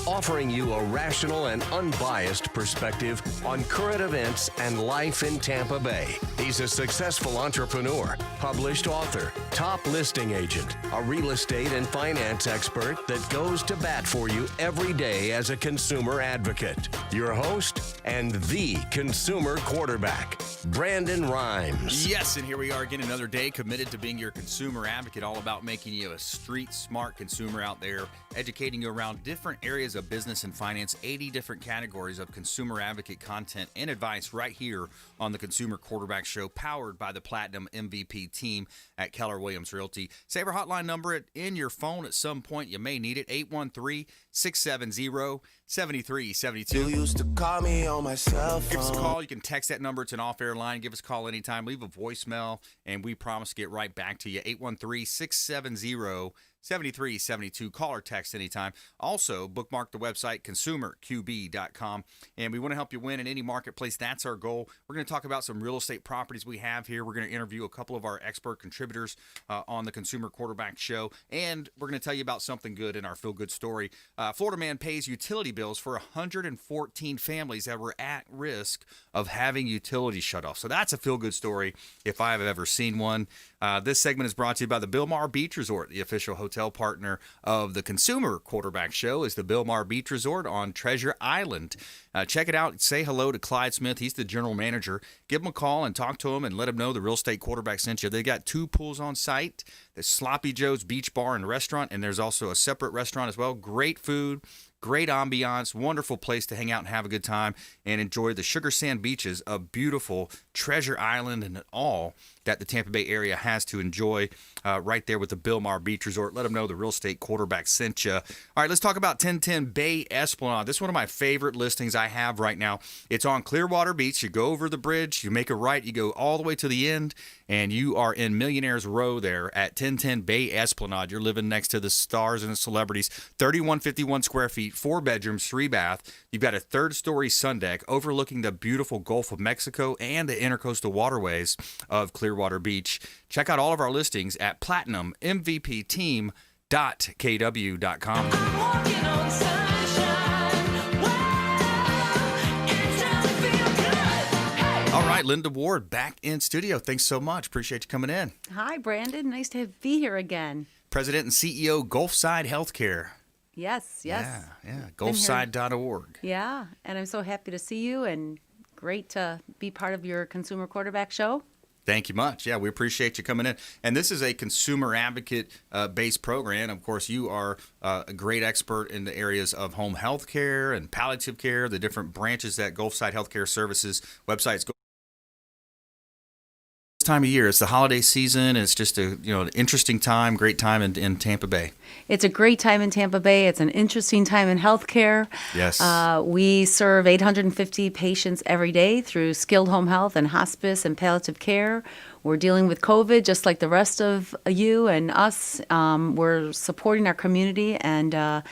offering you a rational and unbiased perspective on current events and life in Tampa Bay. He's a successful entrepreneur, published author, top listing agent, a real estate and finance expert that goes to bat for you every day as a consumer advocate. Your host and the consumer quarterback, Brandon Rhymes. Yes, and here we are again, another day committed to being your consumer advocate, all about making you a street-smart consumer out there, educating you around different areas of business and finance, 80 different categories of consumer advocate content and advice right here on the Consumer Quarterback Show, powered by the Platinum MVP team at Keller Williams Realty. Save our hotline number in your phone at some point. You may need it, 813-670-7372. You used to call me on my cell phone. Give us a call. You can text that number. It's an off-air line. Give us a call anytime. Leave a voicemail, and we promise to get right back to you. 813-670-7372. Call or text anytime. Also, bookmark the website, consumerqb.com. And we want to help you win in any marketplace. That's our goal. We're going to talk about some real estate properties we have here. We're going to interview a couple of our expert contributors on the Consumer Quarterback Show. And we're going to tell you about something good in our feel-good story. Florida man pays utility bills for 114 families that were at risk of having utilities shut off. So that's a feel-good story if I have ever seen one. This segment is brought to you by the Bilmar Beach Resort. The official hotel partner of the Consumer Quarterback Show is the Bilmar Beach Resort on Treasure Island. Check it out. Say hello to Clyde Smith. He's the general manager. Give him a call and talk to him and let him know the real estate quarterback sent you. They got 2 pools on site. There's Sloppy Joe's Beach Bar and Restaurant, and there's also a separate restaurant as well. Great food, great ambiance, wonderful place to hang out and have a good time and enjoy the sugar sand beaches of beautiful Treasure Island and all that the Tampa Bay area has to enjoy right there with the Bilmar Beach Resort. Let them know the real estate quarterback sent you. All right, let's talk about 1010 Bay Esplanade. This is one of my favorite listings I have right now. It's on Clearwater Beach. You go over the bridge, you make a right, you go all the way to the end, and you are in Millionaires Row there at 1010 Bay Esplanade. You're living next to the stars and the celebrities. 3151 square feet, 4 bedrooms, 3 bath. You've got a 3rd-story sun deck overlooking the beautiful Gulf of Mexico and the intercoastal waterways of Clearwater Beach. Check out all of our listings at platinummvpteam.kw.com. I'm walking on sunshine. Wow, it's time to feel good. Hey. All right, Linda Ward back in studio. Thanks so much. Appreciate you coming in. Hi, Brandon. Nice to be here again. President and CEO, Gulfside Healthcare. Yes. Yeah. Gulfside.org. Yeah, and I'm so happy to see you and great to be part of your Consumer Quarterback Show. Thank you much. Yeah, we appreciate you coming in. And this is a consumer advocate-based program. Of course, you are a great expert in the areas of home health care and palliative care, the different branches that Gulfside Healthcare Services websites go. Time of year, it's the holiday season. It's just an interesting time, great time in Tampa Bay. It's a great time in Tampa Bay. It's an interesting time in healthcare. Yes. We serve 850 patients every day through skilled home health and hospice and palliative care. We're dealing with COVID just like the rest of you and us. We're supporting our community and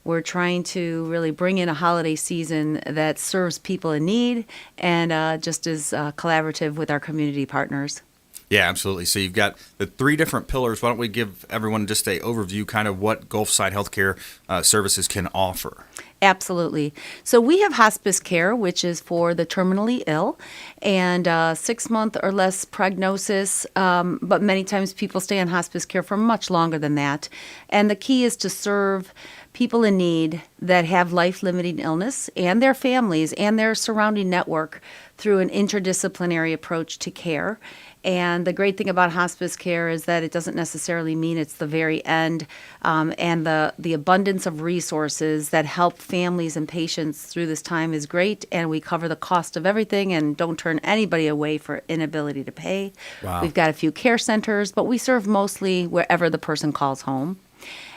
we're trying to really bring in a holiday season that serves people in need and just is collaborative with our community partners. Yeah, absolutely. So you've got the 3 different pillars. Why don't we give everyone just an overview, kind of what Gulfside Healthcare Services can offer? Absolutely. So we have hospice care, which is for the terminally ill and 6-month or less prognosis, but many times people stay on hospice care for much longer than that. And the key is to serve people in need that have life-limiting illness and their families and their surrounding network through an interdisciplinary approach to care. And the great thing about hospice care is that it doesn't necessarily mean it's the very end, and the abundance of resources that help families and patients through this time is great, and we cover the cost of everything and don't turn anybody away for inability to pay. Wow. We've got a few care centers, but we serve mostly wherever the person calls home.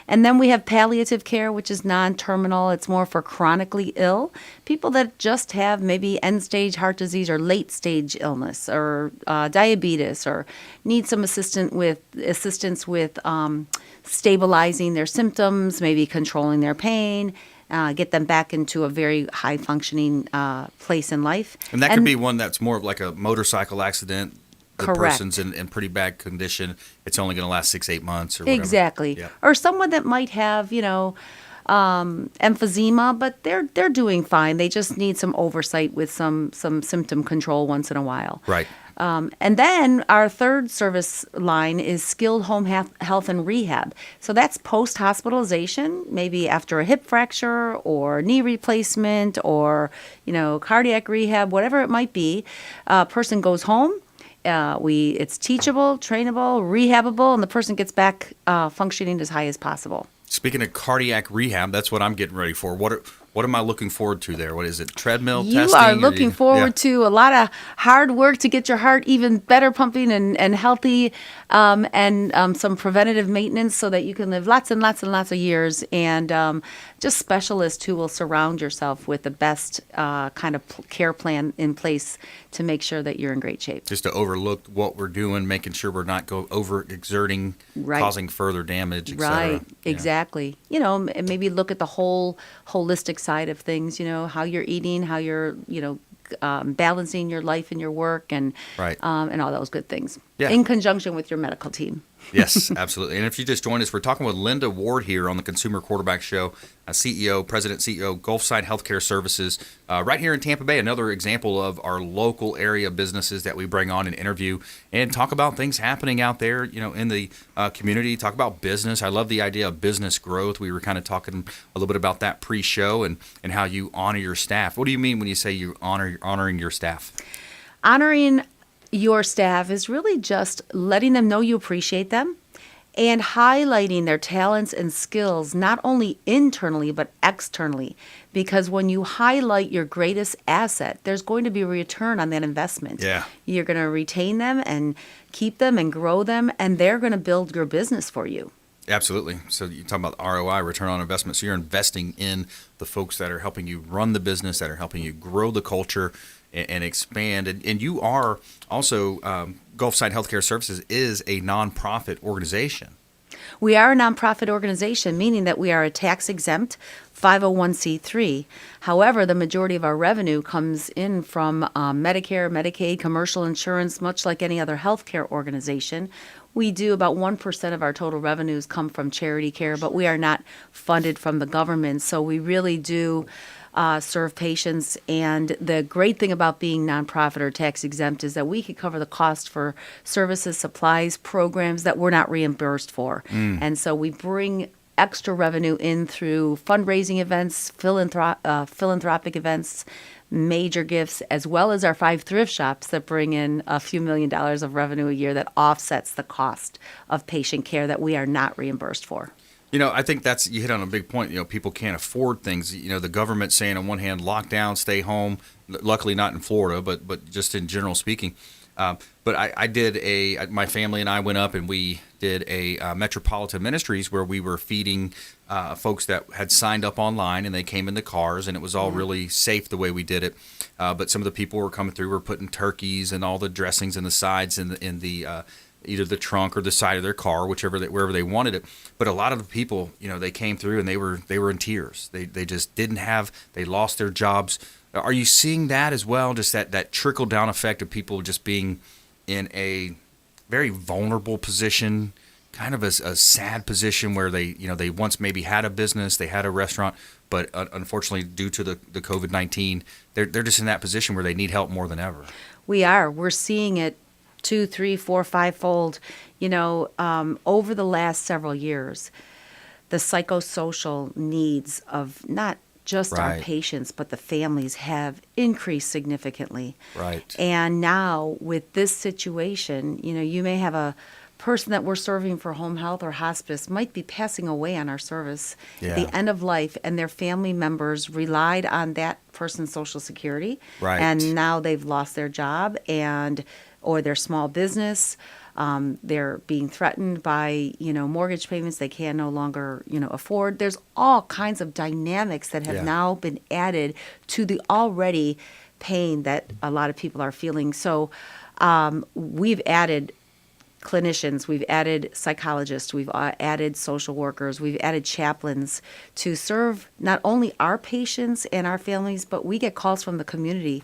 And then we have palliative care, which is non-terminal. It's more for chronically ill, people that just have maybe end-stage heart disease or late-stage illness or diabetes or need some assistance with stabilizing their symptoms, maybe controlling their pain, get them back into a very high-functioning place in life. And that could be one that's more of like a motorcycle accident. The Correct. person's in pretty bad condition. It's only going to last 6-8 months or whatever. Exactly. Yeah. Or someone that might have, emphysema, but they're doing fine. They just need some oversight with some symptom control once in a while. Right. And then our third service line is skilled home health and rehab. So that's post-hospitalization, maybe after a hip fracture or knee replacement or, cardiac rehab, whatever it might be. A person goes home. It's teachable, trainable, rehabable, and the person gets back functioning as high as possible. Speaking of cardiac rehab, that's what I'm getting ready for. What am I looking forward to there? What is it? Treadmill You testing? are looking forward Yeah. to a lot of hard work to get your heart even better pumping and healthy, and some preventative maintenance so that you can live lots and lots and lots of years. And just specialists who will surround yourself with the best kind of care plan in place to make sure that you're in great shape. Just to overlook what we're doing, making sure we're not overexerting, Right. causing further damage, et Right, cetera. Yeah. exactly. And maybe look at the whole holistic side of things, how you're eating, how you're, balancing your life and your work and Right. and all those good things Yeah. in conjunction with your medical team. Yes, absolutely. And if you just joined us, we're talking with Linda Ward here on the Consumer Quarterback Show, President, CEO, Gulfside Healthcare Services, right here in Tampa Bay. Another example of our local area businesses that we bring on and interview and talk about things happening out there, in the community. Talk about business. I love the idea of business growth. We were kind of talking a little bit about that pre-show and how you honor your staff. What do you mean when you say you honoring your staff? Honoring your staff is really just letting them know you appreciate them and highlighting their talents and skills, not only internally, but externally. Because when you highlight your greatest asset, there's going to be a return on that investment. Yeah. You're going to retain them and keep them and grow them, and they're going to build your business for you. Absolutely. So you talk about ROI, return on investment. So you're investing in the folks that are helping you run the business, that are helping you grow the culture and expand. And you are also, Gulfside Healthcare Services is a nonprofit organization. We are a nonprofit organization, meaning that we are a tax-exempt 501c3. However, the majority of our revenue comes in from Medicare, Medicaid, commercial insurance, much like any other healthcare organization. We do about 1% of our total revenues come from charity care, but we are not funded from the government. So we really do serve patients. And the great thing about being nonprofit or tax exempt is that we could cover the cost for services, supplies, programs that we're not reimbursed for. And so we bring extra revenue in through fundraising events, philanthropic events, major gifts, as well as our 5 thrift shops that bring in a few $1 million of revenue a year that offsets the cost of patient care that we are not reimbursed for. I think you hit on a big point. People can't afford things. The government saying on one hand, lock down, stay home. Luckily not in Florida, but just in general speaking. But I did my family and I went up and we did a Metropolitan Ministries where we were feeding folks that had signed up online and they came in the cars and it was all really safe the way we did it. But some of the people were coming through were putting turkeys and all the dressings in the sides in the either the trunk or the side of their car, wherever they wanted it. But a lot of the people, they came through and they were in tears. They just they lost their jobs. Are you seeing that as well? Just that trickle down effect of people just being in a very vulnerable position, kind of a sad position where they once maybe had a business, they had a restaurant, but unfortunately due to the COVID-19, they're just in that position where they need help more than ever. We're seeing it 2, 3, 4, 5-fold, over the last several years. The psychosocial needs of not just our Right. patients, but the families have increased significantly. Right. And now with this situation, you may have a person that we're serving for home health or hospice might be passing away on our service at Yeah. the end of life, and their family members relied on that person's Social Security. Right. And now they've lost their job or their small business. They're being threatened by, mortgage payments they can no longer, afford. There's all kinds of dynamics that have Yeah. now been added to the already pain that a lot of people are feeling. So we've added clinicians, we've added psychologists, we've added social workers, we've added chaplains to serve not only our patients and our families, but we get calls from the community,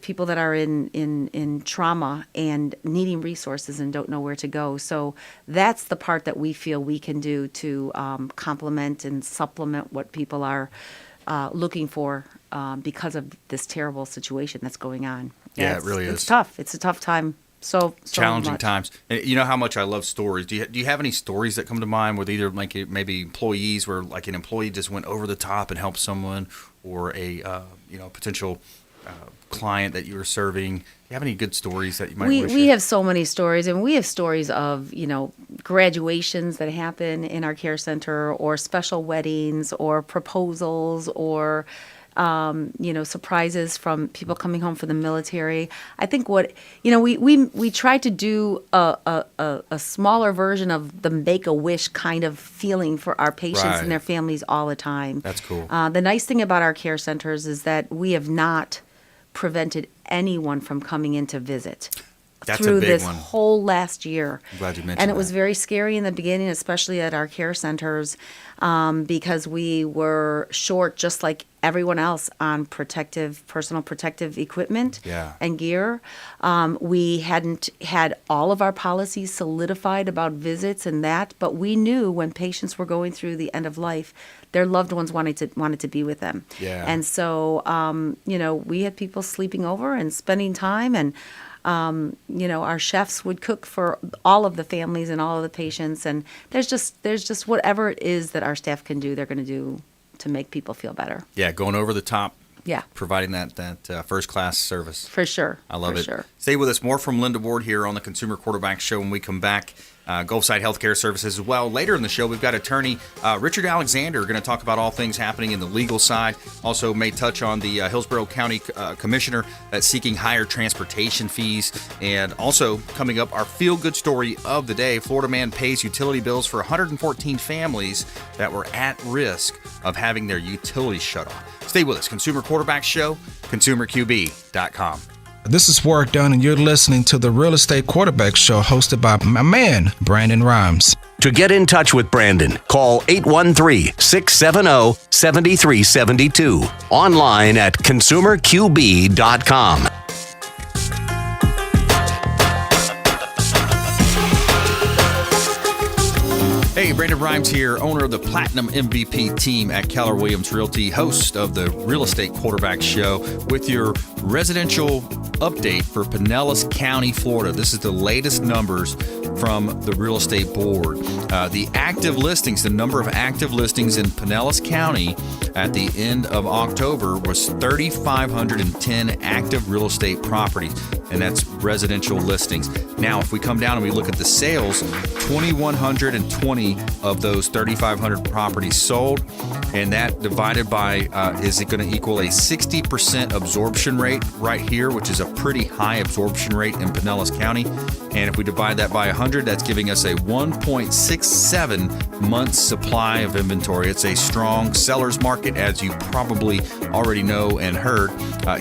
people that are in trauma and needing resources and don't know where to go. So that's the part that we feel we can do to complement and supplement what people are looking for because of this terrible situation that's going on. Yeah, it really is. It's tough. It's a tough time. So Challenging much. times. And you know how much I love stories. Do you have any stories that come to mind with either like maybe employees where like an employee just went over the top and helped someone, or a potential client that you were serving? Do you have any good stories that you might wish? We have so many stories, and we have stories of graduations that happen in our care center, or special weddings, or proposals, or surprises from people coming home from the military. I think we try to do a smaller version of the Make-A-Wish kind of feeling for our patients Right. and their families all the time. That's cool. The nice thing about our care centers is that we have not prevented anyone from coming in to visit. That's a through big this one. whole last year. I'm glad you mentioned And it that. was very scary in the beginning, especially at our care centers, because we were short, just like everyone else, on personal protective equipment Yeah. and gear. We hadn't had all of our policies solidified about visits and that, but we knew when patients were going through the end of life, their loved ones wanted to be with them. Yeah. And so, we had people sleeping over and spending time, and our chefs would cook for all of the families and all of the patients. And there's just whatever it is that our staff can do, they're going to do to make people feel better. Yeah, going over the top. Yeah. Providing that first class service. For sure. I love for it. Sure. Stay with us. More from Linda Ward here on the Consumer Quarterback Show when we come back. Gulfside Healthcare Services as well. Later in the show, we've got attorney Richard Alexander going to talk about all things happening in the legal side. Also may touch on the Hillsborough County Commissioner that's seeking higher transportation fees. And also coming up, our feel-good story of the day. Florida man pays utility bills for 114 families that were at risk of having their utilities shut off. Stay with us. Consumer Quarterback Show, consumerqb.com. This is Work Done, and you're listening to the Real Estate Quarterback Show hosted by my man, Brandon Rhymes. To get in touch with Brandon, call 813-670-7372. Online at consumerqb.com. Hey, Brandon Rhymes here, owner of the Platinum MVP team at Keller Williams Realty, host of the Real Estate Quarterback Show with your residential update for Pinellas County, Florida. This is the latest numbers from the Real Estate Board. The active listings, the number of active listings in Pinellas County at the end of October was 3,510 active real estate properties, and that's residential listings. Now, if we come down and we look at the sales, 2,120 of those 3,500 properties sold, and that divided by, is it going to equal a 60% absorption rate right here, which is a pretty high absorption rate in Pinellas County. And if we divide that by 100, that's giving us a 1.67 months supply of inventory. It's a strong seller's market, as you probably already know and heard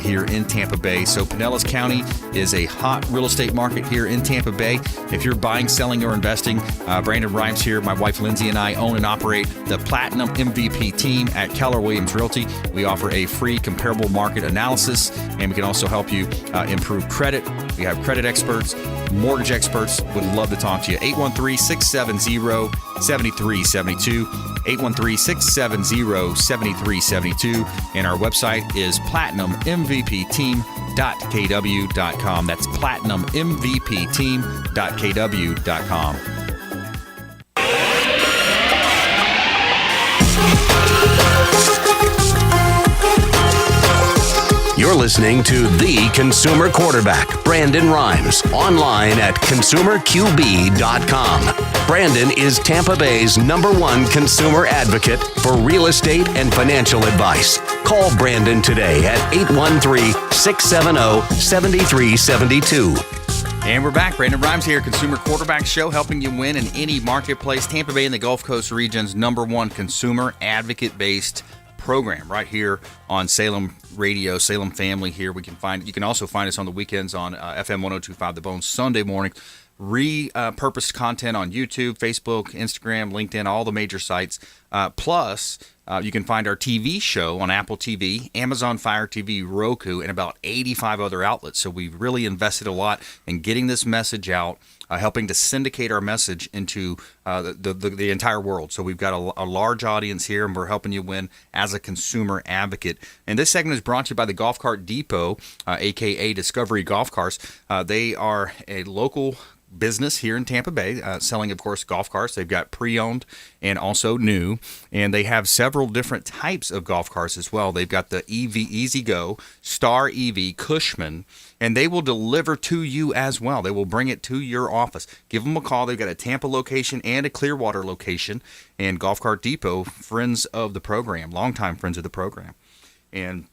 here in Tampa Bay. So Pinellas County is a hot real estate market here in Tampa Bay. If you're buying, selling, or investing, Brandon Rhymes here, my wife Lindsay and I own and operate the Platinum MVP team at Keller Williams Realty. We offer a free comparable market analysis, and we can also help you improve credit. We have credit experts, mortgage experts. Would love to talk to you. 813-670-7372. 813-670-7372. And our website is platinummvpteam.kw.com. That's platinummvpteam.kw.com. You're listening to The Consumer Quarterback, Brandon Rhymes, online at consumerqb.com. Brandon is Tampa Bay's #1 consumer advocate for real estate and financial advice. Call Brandon today at 813-670-7372. And we're back. Brandon Rhymes here, Consumer Quarterback Show, helping you win in any marketplace. Tampa Bay and the Gulf Coast region's #1 consumer advocate-based program right here on Salem Radio, Salem Family here. You can also find us on the weekends on FM 102.5 The Bone Sunday morning. repurposed content on YouTube, Facebook, Instagram, LinkedIn, all the major sites. Plus, you can find our TV show on Apple TV, Amazon Fire TV, Roku, and about 85 other outlets. So we've really invested a lot in getting this message out, helping to syndicate our message into the entire world. So we've got a large audience here, and we're helping you win as a consumer advocate. And this segment is brought to you by the Golf Cart Depot, a.k.a. Discovery Golf Cars. They are a local business here in Tampa Bay, selling, of course, golf carts. They've got pre-owned and also new, and they have several different types of golf carts as well. They've got the EV Easy Go, Star EV, Cushman, and they will deliver to you as well. They will bring it to your office. Give them a call. They've got a Tampa location and a Clearwater location, and Golf Cart Depot, friends of the program, longtime friends of the program. And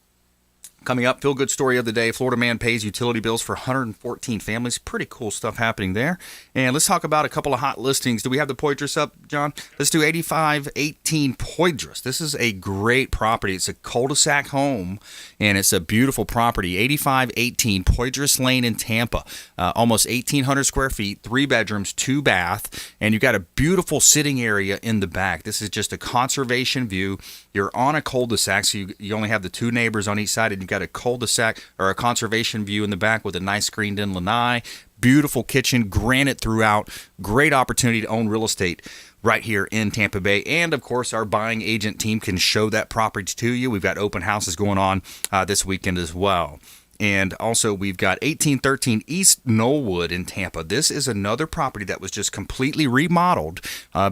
coming up, feel good story of the day. Florida man pays utility bills for 114 families. Pretty cool stuff happening there. And let's talk about a couple of hot listings. Do we have the Poydras up, John? Let's do 8518 Poydras. This is a great property. It's a cul-de-sac home, and it's a beautiful property. 8518 Poydras Lane in Tampa. Almost 1,800 square feet, 3 bedrooms, 2 bath, and you've got a beautiful sitting area in the back. This is just a conservation view. You're on a cul-de-sac, so you only have the 2 neighbors on each side, and you've got a cul-de-sac or a conservation view in the back with a nice screened-in lanai. Beautiful kitchen, granite throughout. Great opportunity to own real estate right here in Tampa Bay. And, of course, our buying agent team can show that property to you. We've got open houses going on this weekend as well. And also, we've got 1813 East Knollwood in Tampa. This is another property that was just completely remodeled.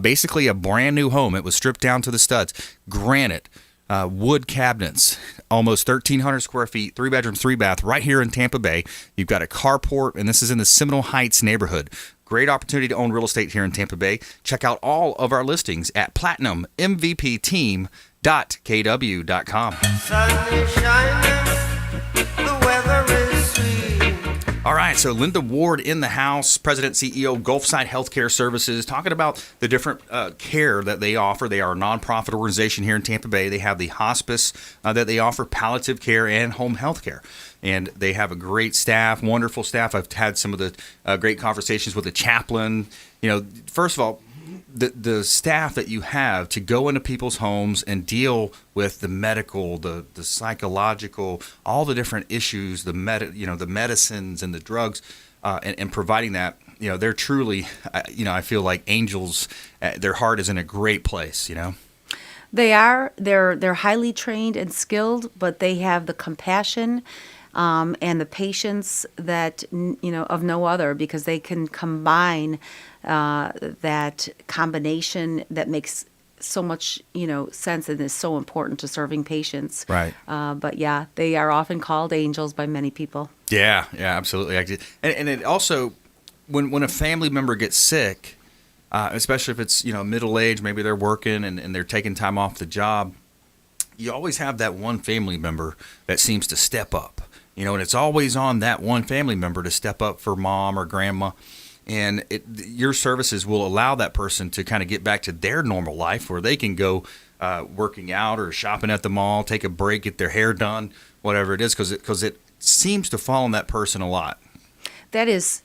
Basically a brand new home. It was stripped down to the studs. Granite, wood cabinets, almost 1,300 square feet, 3 bedrooms, 3 bath, right here in Tampa Bay. You've got a carport, and this is in the Seminole Heights neighborhood. Great opportunity to own real estate here in Tampa Bay. Check out all of our listings at platinummvpteam.kw.com. Sun is shining, the weather is sweet. All right, so Linda Ward in the house, President CEO, Gulfside Healthcare Services, talking about the different care that they offer. They are a nonprofit organization here in Tampa Bay. They have the hospice that they offer, palliative care, and home health care. And they have a great staff, wonderful staff. I've had some of the great conversations with the chaplain. You know, first of all, the staff that you have to go into people's homes and deal with the medical, the psychological, all the different issues, the medicines and the drugs, and providing that, you know, they're truly, I feel like angels. Their heart is in a great place, you know. They are. They're highly trained and skilled, but they have the compassion and the patience that, of no other, because they can combine that combination that makes so much, sense and is so important to serving patients. Right. But yeah, they are often called angels by many people. Yeah, absolutely. And it also, when a family member gets sick, especially if it's, middle age, maybe they're working and they're taking time off the job, you always have that one family member that seems to step up, and it's always on that one family member to step up for mom or grandma. And your services will allow that person to kind of get back to their normal life where they can go working out or shopping at the mall, take a break, get their hair done, whatever it is, because it seems to fall on that person a lot. That is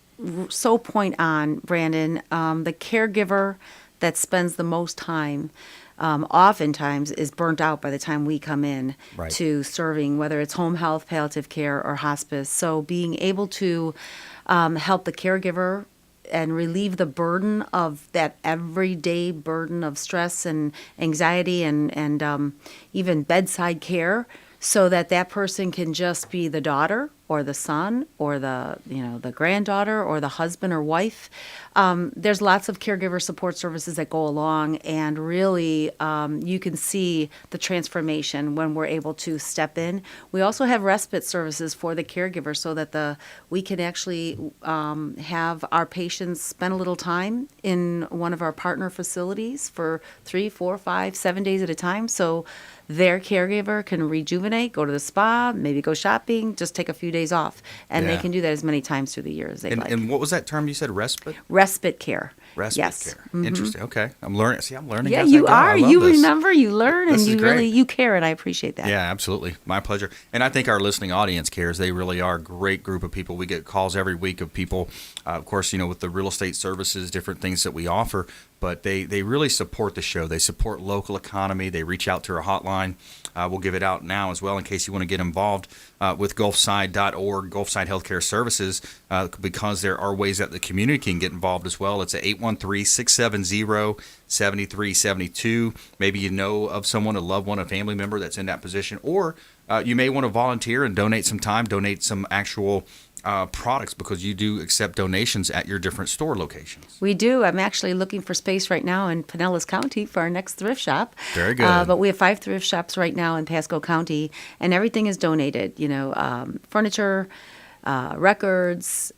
so point on, Brandon. The caregiver that spends the most time oftentimes is burnt out by the time we come in to serving, whether it's home health, palliative care, or hospice. So being able to help the caregiver and relieve the burden of that everyday burden of stress and anxiety and even bedside care, so that person can just be the daughter or the son or the granddaughter or the husband or wife. There's lots of caregiver support services that go along, and really you can see the transformation when we're able to step in. We also have respite services for the caregiver, so that we can actually have our patients spend a little time in one of our partner facilities for 3, 4, 5, 7 days at a time. So their caregiver can rejuvenate, go to the spa, maybe go shopping, just take a few days off. And they can do that as many times through the year as they like. And what was that term you said, respite? Respite care. Respite Yes. care. Interesting. Okay. I'm learning. See, I'm learning. Yeah, as I you go. I are. love You this. remember, you learn, and This is you great. you care, and I appreciate that. Yeah, absolutely. My pleasure. And I think our listening audience cares. They really are a great group of people. We get calls every week of people, of course, with the real estate services, different things that we offer, but they really support the show. They support local economy. They reach out to our hotline. We'll give it out now as well in case you want to get involved with Gulfside.org, Gulfside Healthcare Services, because there are ways that the community can get involved as well. It's at 813-670-7372. Maybe you know of someone, a loved one, a family member that's in that position, or you may want to volunteer and donate some time, donate some actual products, because you do accept donations at your different store locations. We do. I'm actually looking for space right now in Pinellas County for our next thrift shop. Very good. But we have 5 thrift shops right now in Pasco County, and everything is donated. Furniture, records,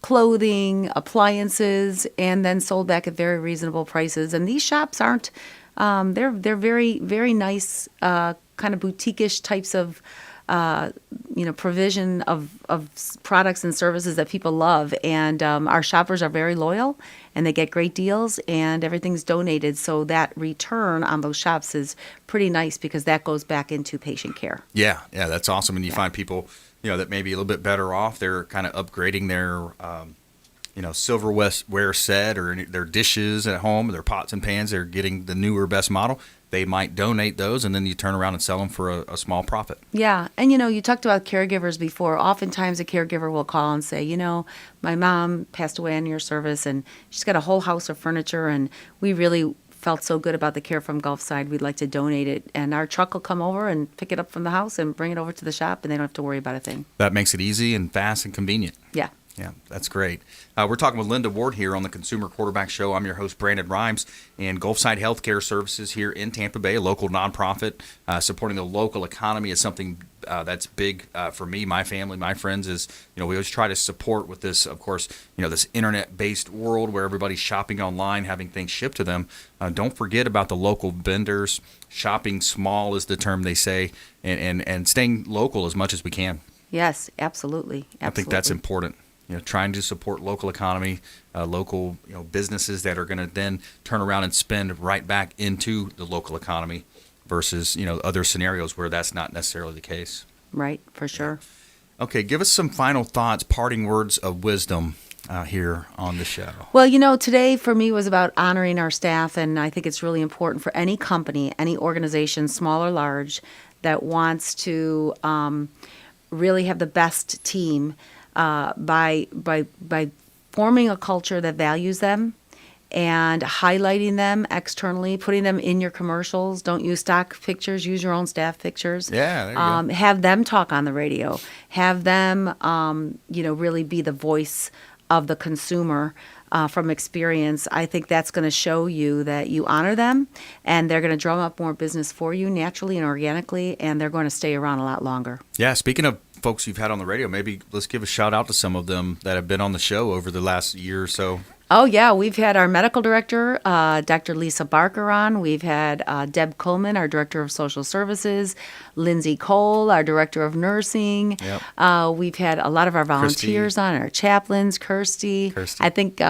clothing, appliances, and then sold back at very reasonable prices. And these shops aren't. They're very, very nice, kind of boutique-ish types of provision of products and services that people love. And our shoppers are very loyal, and they get great deals, and everything's donated. So that return on those shops is pretty nice, because that goes back into patient care. Yeah, that's awesome. And you find people, that may be a little bit better off. They're kind of upgrading their, silverware set, or their dishes at home, their pots and pans. They're getting the newer, best model. They might donate those, and then you turn around and sell them for a small profit. Yeah. And, you talked about caregivers before. Oftentimes a caregiver will call and say, my mom passed away in your service, and she's got a whole house of furniture, and we really felt so good about the care from Gulfside, we'd like to donate it. And our truck will come over and pick it up from the house and bring it over to the shop, and they don't have to worry about a thing. That makes it easy and fast and convenient. Yeah. Yeah, that's great. We're talking with Linda Ward here on the Consumer Quarterback Show. I'm your host, Brandon Rhymes, and Gulfside Healthcare Services here in Tampa Bay, a local nonprofit. Supporting the local economy is something that's big for me, my family, my friends. Is we always try to support with this, of course, this internet-based world where everybody's shopping online, having things shipped to them. Don't forget about the local vendors. Shopping small is the term they say, and staying local as much as we can. Yes, absolutely. I think that's important. Trying to support local economy, local businesses that are going to then turn around and spend right back into the local economy, versus other scenarios where that's not necessarily the case. Right, for sure. Okay, give us some final thoughts, parting words of wisdom here on the show. Well, today for me was about honoring our staff, and I think it's really important for any company, any organization, small or large, that wants to really have the best team. By forming a culture that values them and highlighting them externally, putting them in your commercials. Don't use stock pictures, use your own staff pictures. Yeah, there you go. Have them talk on the radio. Have them, really be the voice of the consumer from experience. I think that's going to show you that you honor them, and they're going to drum up more business for you naturally and organically, and they're going to stay around a lot longer. Yeah, speaking of folks you've had on the radio, maybe let's give a shout out to some of them that have been on the show over the last year or so. Oh, yeah. We've had our medical director, Dr. Lisa Barker, on. We've had Deb Coleman, our director of social services, Lindsay Cole, our director of nursing. Yep. We've had a lot of our volunteers on, our chaplains, Kirsty. I think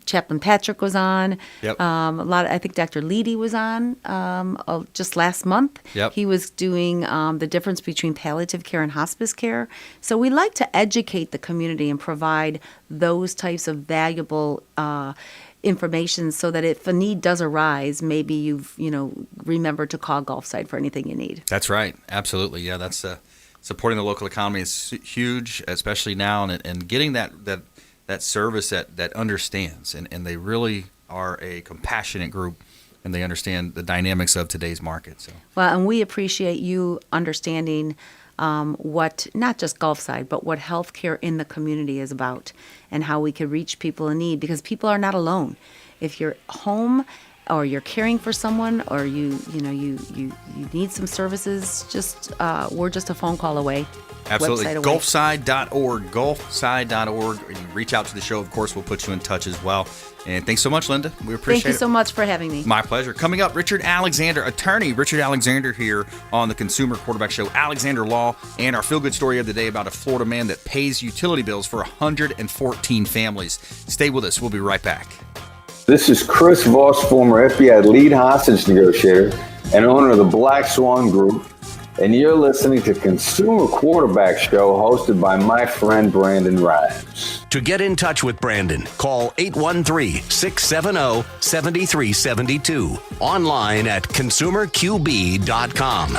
Chaplain Patrick was on. Yep. I think Dr. Leedy was on just last month. Yep. He was doing the difference between palliative care and hospice care. So we like to educate the community and provide those types of valuable information, so that if a need does arise, maybe you've remembered to call Gulfside for anything you need. That's right. Absolutely. Yeah, that's supporting the local economy is huge, especially now, and getting that service that understands, and they really are a compassionate group, and they understand the dynamics of today's market. So. Well, and we appreciate you understanding what, not just Gulfside, but what healthcare in the community is about, and how we can reach people in need, because people are not alone. If you're home, or you're caring for someone, or you need some services, we're just a phone call away. Absolutely. Website away. Gulfside.org. Gulfside.org. You can reach out to the show. Of course, we'll put you in touch as well. And thanks so much, Linda. We appreciate it. Thank you so much for having me. My pleasure. Coming up, Richard Alexander, attorney Richard Alexander here on the Consumer Quarterback Show, Alexander Law, and our feel-good story of the day about a Florida man that pays utility bills for 114 families. Stay with us. We'll be right back. This is Chris Voss, former FBI lead hostage negotiator and owner of the Black Swan Group, and you're listening to Consumer Quarterback Show hosted by my friend Brandon Rhymes. To get in touch with Brandon, call 813-670-7372. Online at consumerqb.com.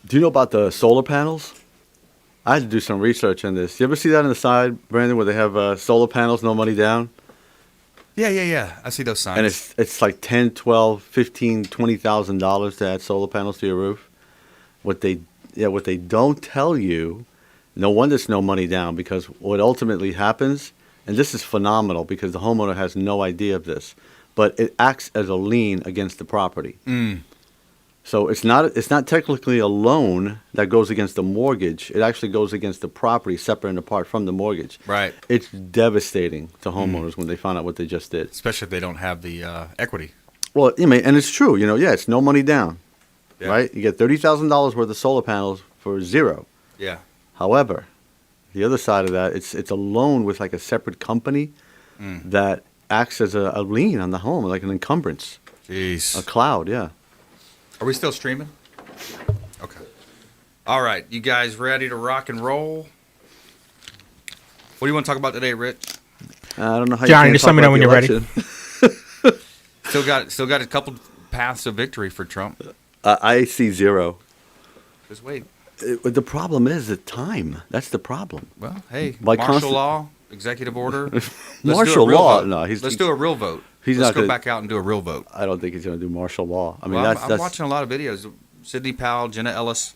Do you know about the solar panels? I had to do some research on this. You ever see that on the side, Brandon, where they have solar panels, no money down? Yeah. I see those signs. And it's like $10, $12, $15, $20,000 to add solar panels to your roof. What they don't tell you, no wonder it's no money down, because what ultimately happens, and this is phenomenal because the homeowner has no idea of this, but it acts as a lien against the property. So it's not technically a loan that goes against the mortgage. It actually goes against the property, separate and apart from the mortgage. Right. It's devastating to homeowners when they find out what they just did. Especially if they don't have the equity. Well, and it's true. It's no money down, Yeah. right? You get $30,000 worth of solar panels for zero. Yeah. However, the other side of that, it's a loan with like a separate company that acts as a lien on the home, like an encumbrance. Jeez. A cloud, yeah. Are we still streaming? Okay. All right. You guys ready to rock and roll? What do you want to talk about today, Rich? I don't know how Johnny, you just can't let me talk know when about you're the ready. election. Still got a couple paths of victory for Trump. I see zero. Just wait. The problem is the time. That's the problem. Well, hey, By martial law, executive order. Let's do a Martial real law? vote. No, Let's do a real vote. He's Let's not go gonna- back out and do a real vote. I don't think he's going to do martial law. I mean, Well, that's I'm watching a lot of videos. Sidney Powell, Jenna Ellis.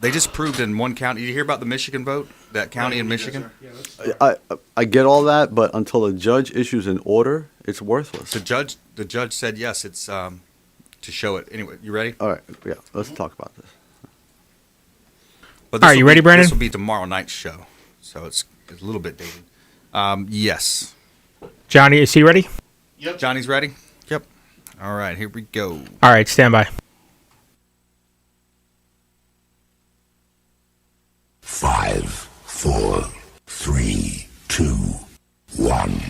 They just proved in one county. Did you hear about the Michigan vote? That county in Michigan? I get all that, but until a judge issues an order, it's worthless. The judge said yes. It's to show it. Anyway, you ready? All right, yeah, let's talk about this. But All right, you ready, Brandon? This will be tomorrow night's show, so it's a little bit dated. Yes. Johnny, is he ready? Yep. Johnny's ready? Yep. All right, here we go. All right, stand by. 5, 4, 3, 2, 1.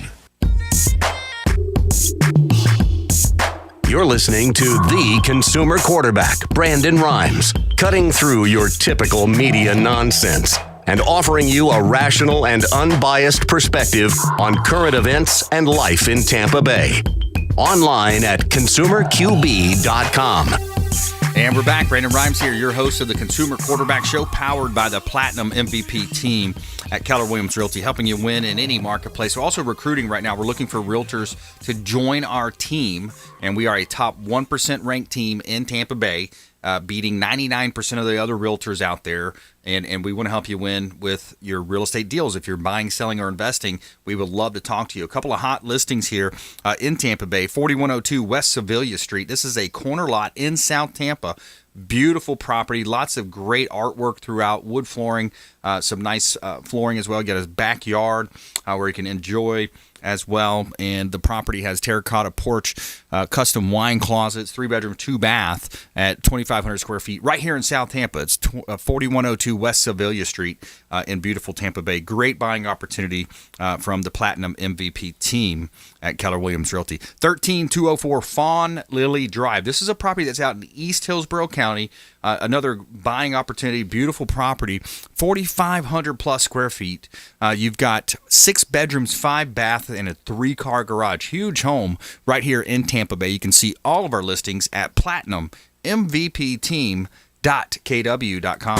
You're listening to the consumer quarterback, Brandon Rhymes, cutting through your typical media nonsense and offering you a rational and unbiased perspective on current events and life in Tampa Bay. Online at consumerqb.com. And we're back. Brandon Rhymes here, your host of the Consumer Quarterback Show, powered by the Platinum MVP team at Keller Williams Realty, helping you win in any marketplace. We're also recruiting right now. We're looking for realtors to join our team, and we are a top 1% ranked team in Tampa Bay, beating 99% of the other realtors out there. And we want to help you win with your real estate deals. If you're buying, selling, or investing, we would love to talk to you. A couple of hot listings here in Tampa Bay, 4102 West Sevilla Street. This is a corner lot in South Tampa. Beautiful property, lots of great artwork throughout, wood flooring, some nice flooring as well. You got his backyard where you can enjoy as well. And the property has terracotta porch, custom wine closets, 3-bedroom, 2-bath at 2,500 square feet right here in South Tampa. It's 4102 West Sevilla Street in beautiful Tampa Bay. Great buying opportunity from the Platinum MVP team at Keller Williams Realty. 13204 Fawn Lily Drive. This is a property that's out in East Hillsborough County. Another buying opportunity, beautiful property, 4,500 plus square feet. You've got 6 bedrooms, 5 bath, and a 3-car garage. Huge home right here in Tampa Bay. You can see all of our listings at platinummvpteam.kw.com.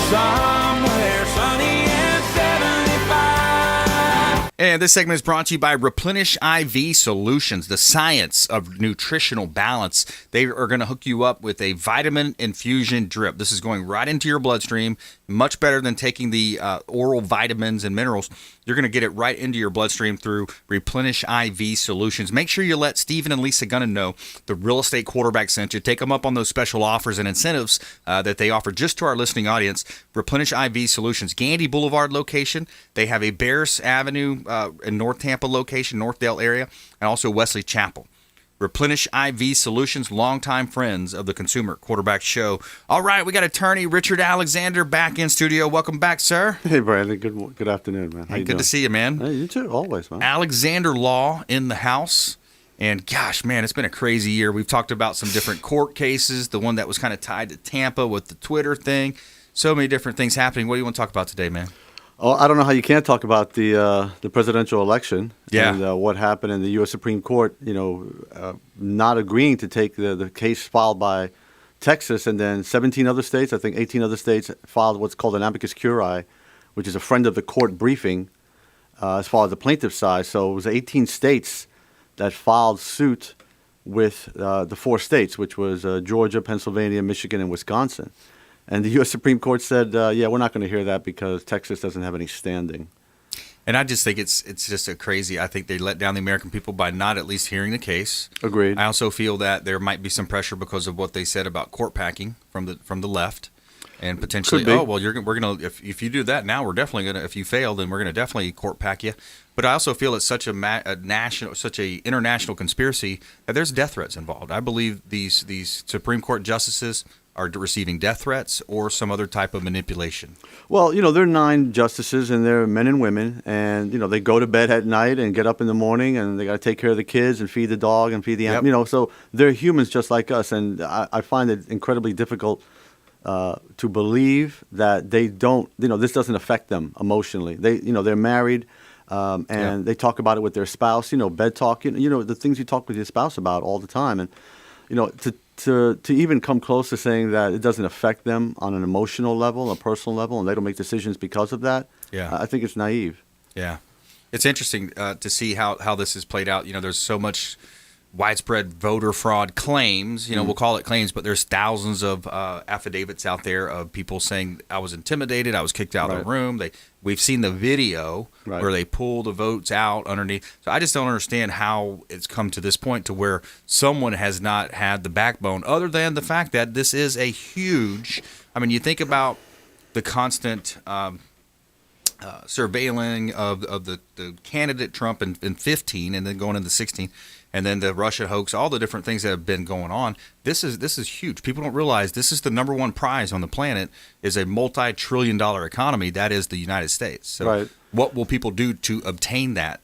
Somewhere sunny and 75. And this segment is brought to you by Replenish IV Solutions, the science of nutritional balance. They are going to hook you up with a vitamin infusion drip. This is going right into your bloodstream, much better than taking the oral vitamins and minerals. You're going to get it right into your bloodstream through Replenish IV Solutions. Make sure you let Stephen and Lisa Gunnan know the real estate quarterback sent you. Take them up on those special offers and incentives that they offer just to our listening audience. Replenish IV Solutions, Gandy Boulevard location. They have a Bears Avenue in North Tampa location, Northdale area, and also Wesley Chapel. Replenish IV Solutions, longtime friends of the Consumer Quarterback Show. All right, we got attorney Richard Alexander back in studio. Welcome back, sir. Hey, Brandon. Good afternoon, man. How you Good doing? to see you, man. Hey, you too, always, man. Alexander Law in the house. And gosh, man, it's been a crazy year. We've talked about some different court cases, the one that was kind of tied to Tampa with the Twitter thing. So many different things happening. What do you want to talk about today, man? Oh, I don't know how you can't talk about the presidential election and what happened in the U.S. Supreme Court, not agreeing to take the case filed by Texas, and then 17 other states, I think 18 other states, filed what's called an amicus curiae, which is a friend of the court briefing as far as the plaintiff's side. So it was 18 states that filed suit with the 4 states, which was Georgia, Pennsylvania, Michigan, and Wisconsin. And the U.S. Supreme Court said, we're not going to hear that because Texas doesn't have any standing. And I just think it's just a crazy. I think they let down the American people by not at least hearing the case. Agreed. I also feel that there might be some pressure because of what they said about court packing from the left, and potentially, we're gonna if you do that now, we're definitely gonna. If you fail, then we're gonna definitely court pack you. But I also feel it's such a international conspiracy that there's death threats involved. I believe these Supreme Court justices are receiving death threats or some other type of manipulation. Well, there are 9 justices, and they're men and women, and they go to bed at night and get up in the morning, and they got to take care of the kids and feed the dog and feed the animal. So they're humans just like us, and I find it incredibly difficult to believe that they don't. This doesn't affect them emotionally. They're married. And they talk about it with their spouse, bed talk, the things you talk with your spouse about all the time. And, to even come close to saying that it doesn't affect them on an emotional level, a personal level, and they don't make decisions because of that, I think it's naive. Yeah. It's interesting to see how this has played out. There's so much widespread voter fraud claims. We'll call it claims, but there's thousands of affidavits out there of people saying I was intimidated, I was kicked out of the room. We've seen the video where they pull the votes out underneath. So I just don't understand how it's come to this point to where someone has not had the backbone, other than the fact that this is a huge. I mean, you think about the constant surveilling of the candidate Trump in 15 and then going into 16. And then the Russia hoax, all the different things that have been going on. This is huge. People don't realize this is the number one prize on the planet is a multi-trillion-dollar economy. That is the United States. So what will people do to obtain that?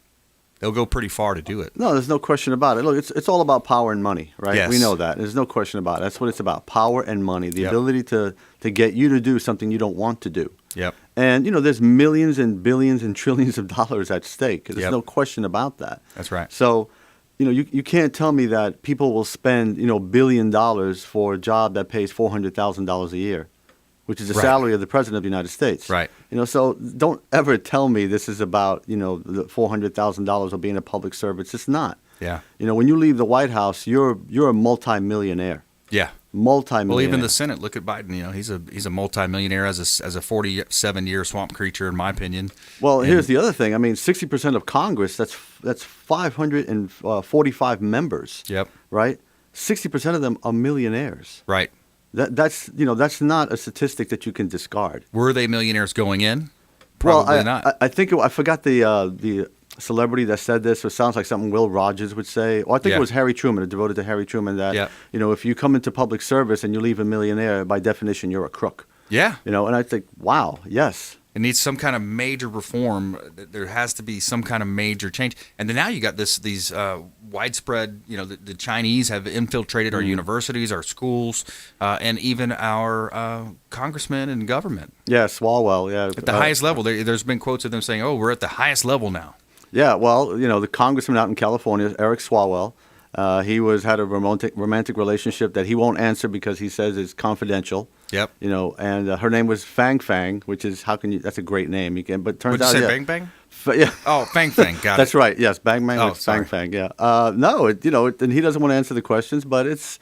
They'll go pretty far to do it. No, there's no question about it. Look, it's all about power and money, right? Yes. We know that. There's no question about it. That's what it's about, power and money, the ability to get you to do something you don't want to do. Yep. And, there's millions and billions and trillions of dollars at stake. There's no question about that. That's right. So, you can't tell me that people will spend, $1 billion for a job that pays $400,000 a year, which is the salary of the President of the United States. Right. So don't ever tell me this is about, the $400,000 of being a public servant. It's not. Yeah. When you leave the White House, you're a multimillionaire. Yeah. Multimillionaire. Well, even the Senate. Look at Biden. He's a multimillionaire as a 47-year swamp creature, in my opinion. Well, here's the other thing. I mean, 60% of Congress. That's 545 members. Yep. Right. 60% of them are millionaires. Right. That's not a statistic that you can discard. Were they millionaires going in? Probably not. I think I forgot the celebrity that said this. It sounds like something Will Rogers would say. Or I think it was Harry Truman, devoted to Harry Truman, that if you come into public service and you leave a millionaire, by definition, you're a crook. Yeah. And I think, wow, yes. It needs some kind of major reform. There has to be some kind of major change. And then now you got these widespread, the Chinese have infiltrated our universities, our schools, and even our congressmen and government. Yeah, Swalwell, yeah. At the highest level. There's been quotes of them saying, we're at the highest level now. Yeah, well, the congressman out in California, Eric Swalwell, he had a romantic relationship that he won't answer because he says it's confidential. Yep. And her name was Fang Fang, which is that's a great name. But turns out, you say Bang Bang? Yeah. Oh, Fang Fang. Got it. That's right. Yes, Bang Bang. Oh, Fang Fang. Yeah. No, and he doesn't want to answer the questions, but it's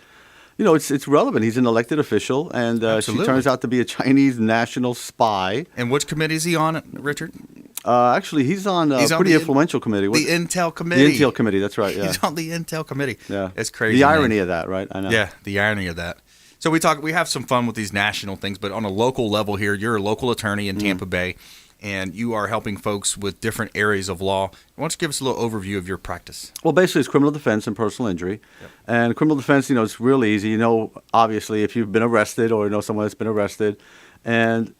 relevant. He's an elected official, and she turns out to be a Chinese national spy. And which committee is he on, Richard? Actually, he's on a pretty influential committee. The Intel Committee. The Intel Committee, that's right, yeah. He's on the Intel Committee. Yeah. It's crazy. The irony of that, right? I know. Yeah, the irony of that. So we have some fun with these national things, but on a local level here, you're a local attorney in Tampa Bay, and you are helping folks with different areas of law. Why don't you give us a little overview of your practice? Well, basically, it's criminal defense and personal injury. Yep. And criminal defense, it's real easy. Obviously, if you've been arrested or know someone that's been arrested. And,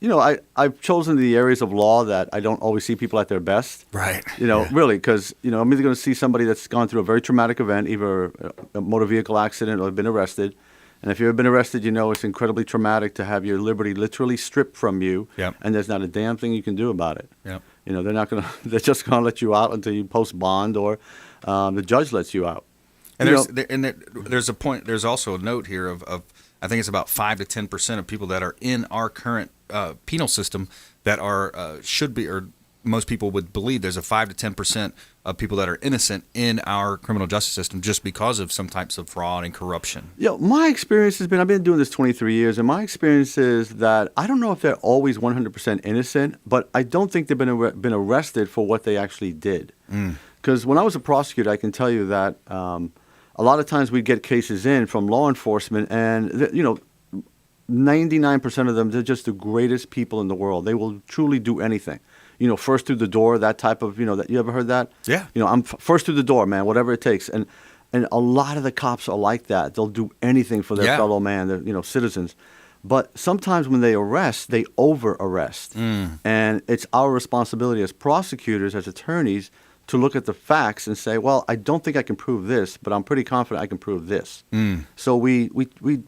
I've chosen the areas of law that I don't always see people at their best. Right. Really, because, I'm either going to see somebody that's gone through a very traumatic event, either a motor vehicle accident or been arrested. And if you've been arrested, it's incredibly traumatic to have your liberty literally stripped from you. Yep. And there's not a damn thing you can do about it. Yep. They're just going to let you out until you post bond or the judge lets you out. And there's also a note here of I think it's about 5 to 10% of people that are in our current penal system that are should be, or most people would believe there's a 5 to 10% of people that are innocent in our criminal justice system just because of some types of fraud and corruption. My experience has been, I've been doing this 23 years, and my experience is that I don't know if they're always 100% innocent, but I don't think they've been arrested for what they actually did. Because when I was a prosecutor, I can tell you that a lot of times we'd get cases in from law enforcement, and 99% of them, they're just the greatest people in the world. They will truly do anything. First through the door, that type of, that you ever heard that? Yeah. I'm first through the door, man, whatever it takes. And a lot of the cops are like that. They'll do anything for their fellow man, their, citizens. But sometimes when they arrest, they over-arrest. And it's our responsibility as prosecutors, as attorneys, to look at the facts and say, well, I don't think I can prove this, but I'm pretty confident I can prove this. So we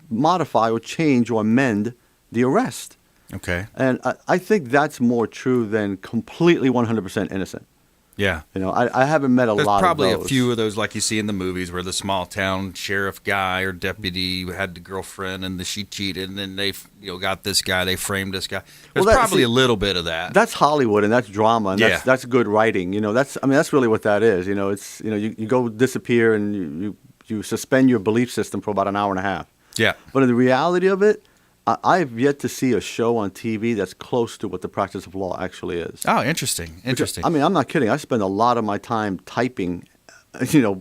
modify or change or amend the arrest. Okay. And I think that's more true than completely 100% innocent. Yeah. I haven't met a lot of those. There's probably a few of those like you see in the movies where the small town sheriff guy or deputy had the girlfriend and she cheated, and then they got this guy, they framed this guy. There's probably a little bit of that. That's Hollywood and that's drama, and that's good writing. That's really what that is. It's you go disappear and you you suspend your belief system for about an hour and a half. Yeah. But in the reality of it, I've yet to see a show on TV that's close to what the practice of law actually is. Oh, interesting. Interesting. I mean, I'm not kidding. I spend a lot of my time typing,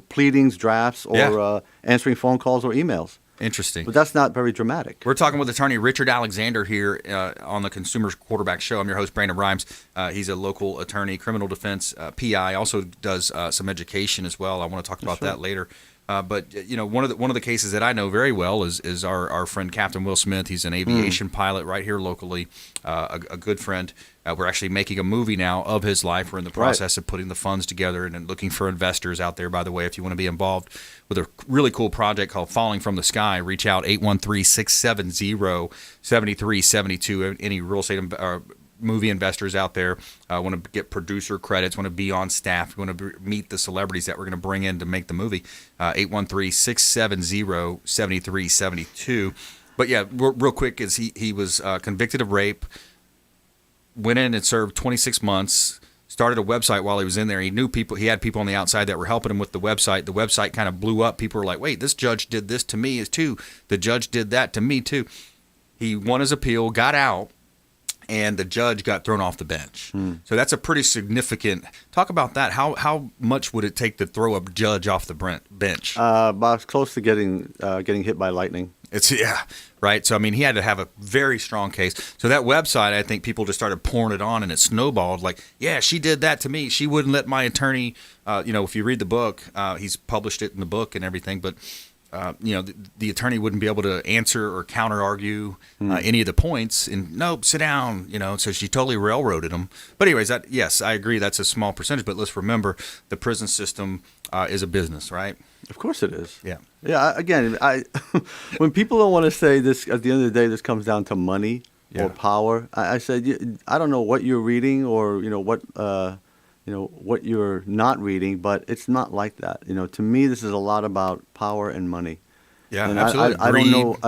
pleadings, drafts, or answering phone calls or emails. Interesting. But that's not very dramatic. We're talking with attorney Richard Alexander here on the Consumer Quarterback Show. I'm your host, Brandon Rhymes. He's a local attorney, criminal defense, PI, also does some education as well. I want to talk about that later. But one of the cases that I know very well is our friend Captain Will Smith. He's an aviation pilot right here locally, a good friend. We're actually making a movie now of his life. We're in the process of putting the funds together and looking for investors out there, by the way, if you want to be involved with a really cool project called Falling from the Sky. Reach out, 813-670-7372. Any real estate movie investors out there want to get producer credits, want to be on staff, want to meet the celebrities that we're going to bring in to make the movie, 813-670-7372. But yeah, real quick, is he was convicted of rape, went in and served 26 months, started a website while he was in there. He knew people, he had people on the outside that were helping him with the website. The website kind of blew up. People were like, wait, this judge did this to me too. The judge did that to me too. He won his appeal, got out, and the judge got thrown off the bench. So that's a pretty significant. Talk about that. How much would it take to throw a judge off the bench? About close to getting hit by lightning. Right. So I mean, he had to have a very strong case. So that website, I think people just started pouring it on, and it snowballed. Like, yeah, she did that to me. She wouldn't let my attorney. If you read the book, he's published it in the book and everything, but. The attorney wouldn't be able to answer or counter argue any of the points. And nope, sit down. So she totally railroaded him. But anyways, yes, I agree. That's a small percentage. But let's remember, the prison system is a business, right? Of course it is. Yeah. Yeah. Again, when people don't want to say this, at the end of the day, this comes down to money or power. I said, I don't know what you're reading or what you're not reading, but it's not like that. To me, this is a lot about power and money. Yeah, and absolutely. I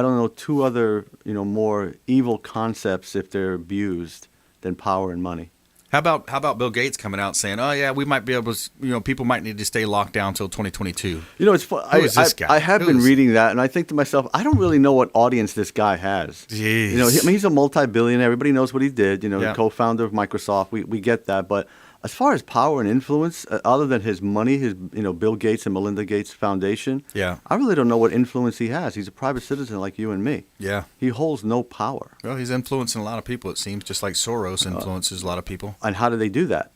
don't know two other, more evil concepts if they're abused than power and money. How about Bill Gates coming out saying, "Oh yeah, we might be able to, people might need to stay locked down until 2022." It's fun. Who is this guy? I have been reading that, and I think to myself, I don't really know what audience this guy has. Jeez. He's a multi-billionaire. Everybody knows what he did. The co-founder of Microsoft. We get that, but as far as power and influence, other than his money, his Bill Gates and Melinda Gates Foundation, I really don't know what influence he has. He's a private citizen like you and me. Yeah, he holds no power. Well, he's influencing a lot of people. It seems just like Soros influences a lot of people. And how do they do that?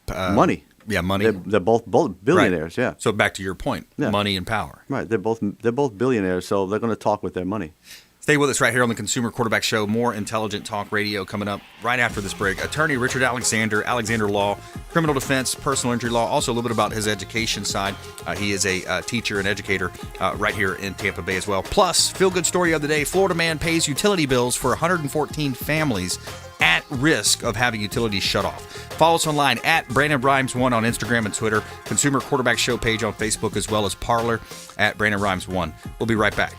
Money. Yeah, money. They're both billionaires. Right. Yeah. So back to your point, money and power. Right. They're both billionaires, so they're going to talk with their money. Stay with us right here on the Consumer Quarterback Show. More intelligent talk radio coming up right after this break. Attorney Richard Alexander, Alexander Law, criminal defense, personal injury law. Also a little bit about his education side. He is a teacher and educator right here in Tampa Bay as well. Plus, feel-good story of the day. Florida man pays utility bills for 114 families at risk of having utilities shut off. Follow us online at Brandon Rhymes1 on Instagram and Twitter. Consumer Quarterback Show page on Facebook, as well as Parler at Brandon Rhymes1. We'll be right back.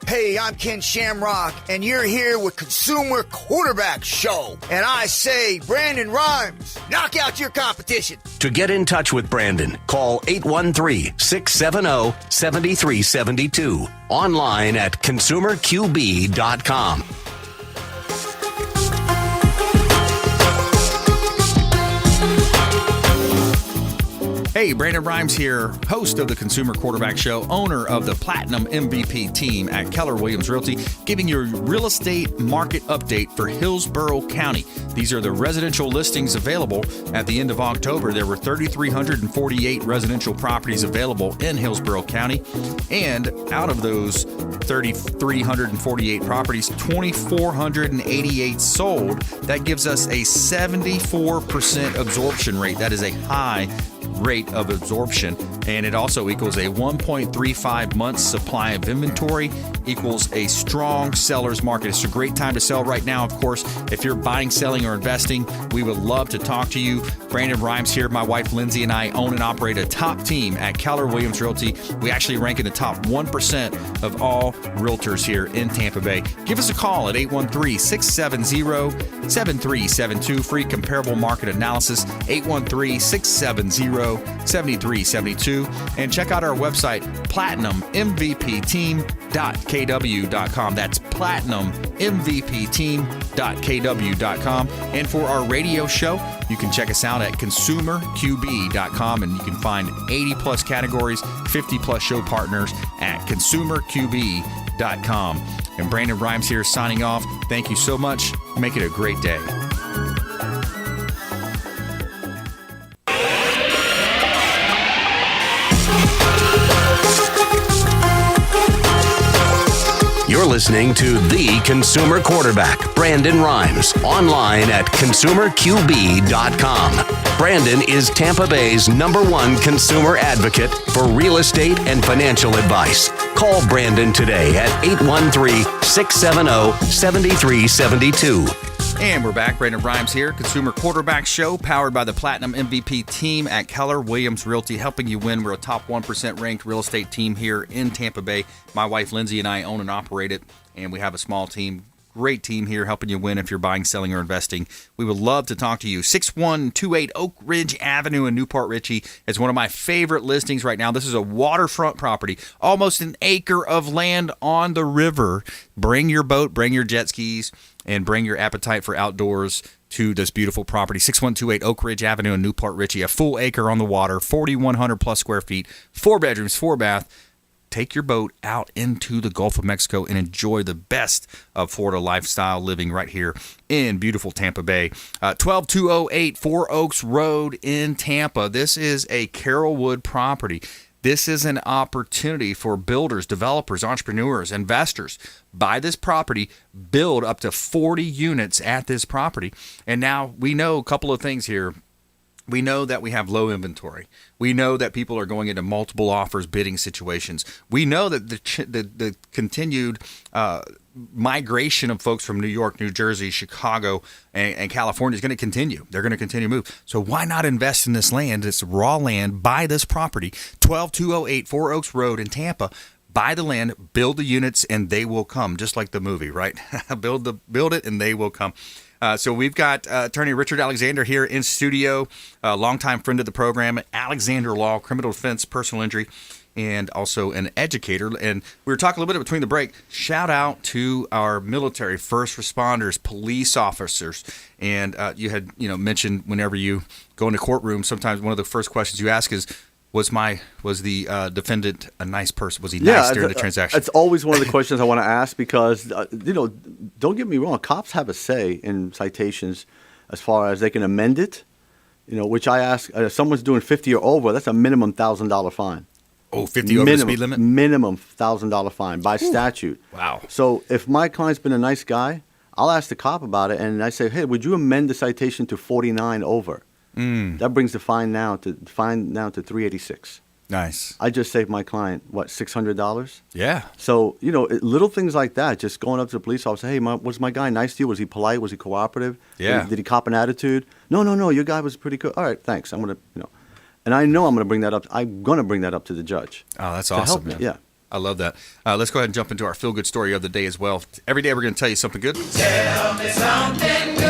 Hey, I'm Ken Shamrock, and you're here with Consumer Quarterback Show. And I say, Brandon Rhymes, knock out your competition. To get in touch with Brandon, call 813-670-7372. Online at consumerqb.com. Hey, Brandon Rhymes here, host of the Consumer Quarterback Show, owner of the Platinum MVP team at Keller Williams Realty, giving you a real estate market update for Hillsborough County. These are the residential listings available at the end of October. There were 3,348 residential properties available in Hillsborough County. And out of those 3,348 properties, 2,488 sold. That gives us a 74% absorption rate. That is a high rate of absorption, and it also equals a 1.35 months supply of inventory, equals a strong seller's market. It's a great time to sell right now. Of course, if you're buying, selling, or investing, we would love to talk to you. Brandon Rhymes here. My wife Lindsay and I own and operate a top team at Keller Williams Realty. We actually rank in the top 1% of all realtors here in Tampa Bay. Give us a call at 813-670-7372. Free comparable market analysis, 813-670-7372. 7372. And check out our website, platinummvpteam.kw.com. That's platinummvpteam.kw.com. And for our radio show, you can check us out at consumerqb.com, and you can find 80 plus categories, 50 plus show partners at consumerqb.com. And Brandon Rhymes here signing off. Thank you so much. Make it a great day. You're listening to The Consumer Quarterback, Brandon Rhymes, online at consumerqb.com. Brandon is Tampa Bay's #1 consumer advocate for real estate and financial advice. Call Brandon today at 813-670-7372. And we're back. Brandon Rhymes here. Consumer Quarterback Show, powered by the Platinum MVP team at Keller Williams Realty, helping you win. We're a top 1% ranked real estate team here in Tampa Bay. My wife, Lindsay, and I own and operate it, and we have a small team. Great team here helping you win if you're buying, selling, or investing. We would love to talk to you. 6128 Oak Ridge Avenue in Newport Richey is one of my favorite listings right now. This is a waterfront property, almost an acre of land on the river. Bring your boat, bring your jet skis, and bring your appetite for outdoors to this beautiful property. 6128 Oak Ridge Avenue in Newport Richey, a full acre on the water, 4,100 plus square feet, 4 bedrooms, 4 bath. Take your boat out into the Gulf of Mexico and enjoy the best of Florida lifestyle living right here in beautiful Tampa Bay. 12208 Four Oaks Road in Tampa. This is a Carrollwood property. This is an opportunity for builders, developers, entrepreneurs, investors. Buy this property, build up to 40 units at this property. And now we know a couple of things here. We know that we have low inventory. We know that people are going into multiple offers, bidding situations. We know that the continued migration of folks from New York, New Jersey, Chicago, and California is going to continue. They're going to continue to move. So why not invest in this land? It's raw land. Buy this property, 12208 Four Oaks Road in Tampa. Buy the land, build the units, and they will come, just like the movie, right? build it, and they will come. So we've got attorney Richard Alexander here in studio, a longtime friend of the program, Alexander Law, criminal defense, personal injury, and also an educator. And we were talking a little bit between the break. Shout out to our military, first responders, police officers. And you had mentioned whenever you go into courtroom, sometimes one of the first questions you ask is, was the defendant a nice person? Was he nice during the transaction? It's always one of the questions I want to ask because, don't get me wrong, cops have a say in citations as far as they can amend it, which I ask, if someone's doing 50 or over, that's a minimum $1,000 fine. Oh, 50 over the speed limit? Minimum $1,000 fine by statute. Wow. So if my client's been a nice guy, I'll ask the cop about it, and I say, hey, would you amend the citation to 49 over? That brings the fine now to $386. Nice. I just saved my client $600. Yeah. So little things like that. Just going up to the police officer. Hey, was my guy nice to you? Was he polite? Was he cooperative? Yeah. Did he cop an attitude? No. Your guy was pretty good. All right, thanks. I'm gonna and I know I'm gonna bring that up. I'm gonna bring that up to the judge. Oh, that's awesome, man. Yeah. I love that. Let's go ahead and jump into our feel-good story of the day as well. Every day we're going to tell you something good. Tell me something good.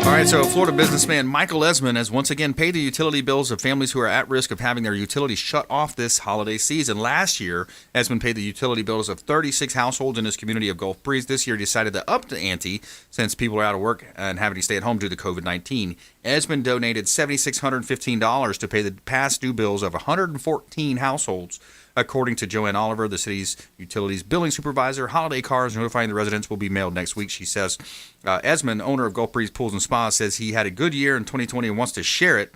All right, so Florida businessman Michael Esmond has once again paid the utility bills of families who are at risk of having their utilities shut off this holiday season. Last year, Esmond paid the utility bills of 36 households in his community of Gulf Breeze. This year, he decided to up the ante since people are out of work and having to stay at home due to COVID-19. Esmond donated $7,615 to pay the past due bills of 114 households. According to Joanne Oliver, the city's utilities billing supervisor, holiday cards notifying the residents will be mailed next week, she says. Esmond, owner of Gulf Breeze Pools and Spas, says he had a good year in 2020 and wants to share it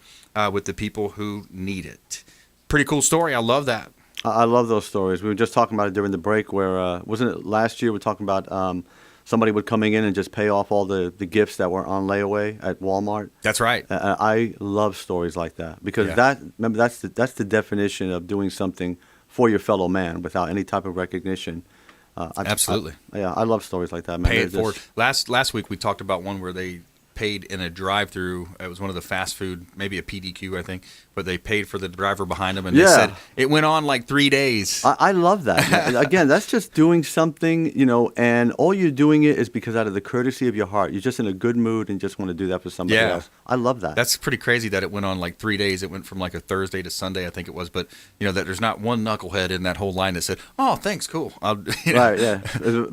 with the people who need it. Pretty cool story. I love that. I love those stories. We were just talking about it during the break where, wasn't it last year we were talking about somebody would coming in and just pay off all the gifts that were on layaway at Walmart? That's right. I love stories like that because remember, that's the definition of doing something for your fellow man without any type of recognition. Absolutely. I love stories like that, man. Pay it forward. Last week we talked about one where they paid in a drive-through. It was one of the fast food, maybe a PDQ, I think, but they paid for the driver behind them, and they said it went on like 3 days. I love that. Again, that's just doing something, and all you're doing it is because out of the courtesy of your heart. You're just in a good mood and just want to do that for somebody else. I love that. That's pretty crazy that it went on like 3 days. It went from like a Thursday to Sunday, I think it was. But, that there's not one knucklehead in that whole line that said, oh, thanks, cool. Right, yeah.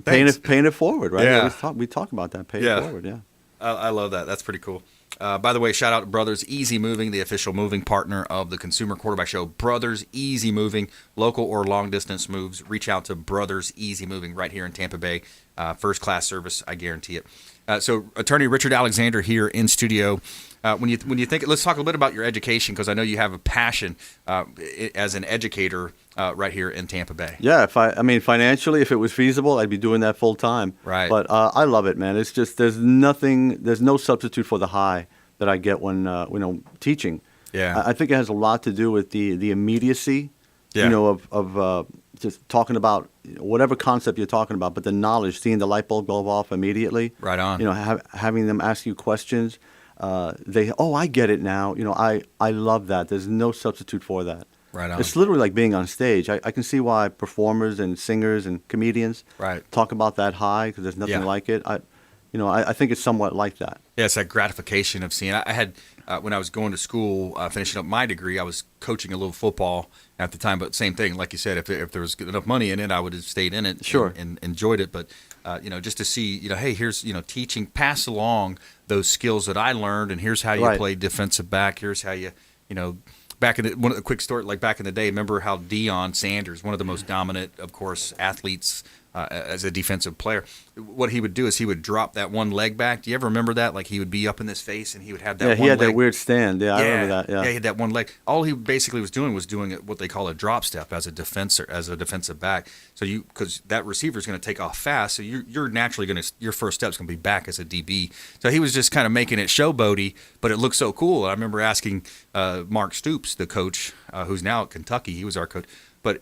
Paying it forward, right? Yeah. We talk about that, pay it forward, yeah. I love that. That's pretty cool. By the way, shout out to Brothers Easy Moving, the official moving partner of the Consumer Quarterback Show. Brothers Easy Moving, local or long distance moves. Reach out to Brothers Easy Moving right here in Tampa Bay. First class service, I guarantee it. So, Attorney Richard Alexander here in studio. When you think, let's talk a little bit about your education, because I know you have a passion as an educator right here in Tampa Bay. Yeah, financially, if it was feasible, I'd be doing that full time. Right. But I love it, man. It's just there's no substitute for the high that I get when teaching. Yeah. I think it has a lot to do with the immediacy, of just talking about whatever concept you're talking about, but the knowledge, seeing the light bulb go off immediately. Right on. Having them ask you questions. I get it now. I love that. There's no substitute for that. Right on. It's literally like being on stage. I can see why performers and singers and comedians talk about that high, because there's nothing like it. I think it's somewhat like that. Yeah, it's that gratification of seeing. I had when I was going to school, finishing up my degree, I was coaching a little football at the time. But same thing, like you said, if there was enough money in it, I would have stayed in it. Sure. And enjoyed it. But just to see, hey, here's teaching, pass along those skills that I learned, and here's how you play defensive back. Here's how you back in a quick story, like back in the day. Remember how Deion Sanders, one of the most dominant, of course, athletes as a defensive player, what he would do is he would drop that one leg back. Do you ever remember that? Like he would be up in his face and he would have that. Yeah, one he had leg. that weird stand. Yeah, I remember that. Yeah, he had that one leg. All he basically was doing what they call a drop step as a defensive back. So because that receiver is going to take off fast, so you're naturally your first step is going to be back as a DB. So he was just kind of making it showboaty, but it looked so cool. I remember asking Mark Stoops, the coach, who's now at Kentucky. He was our coach, but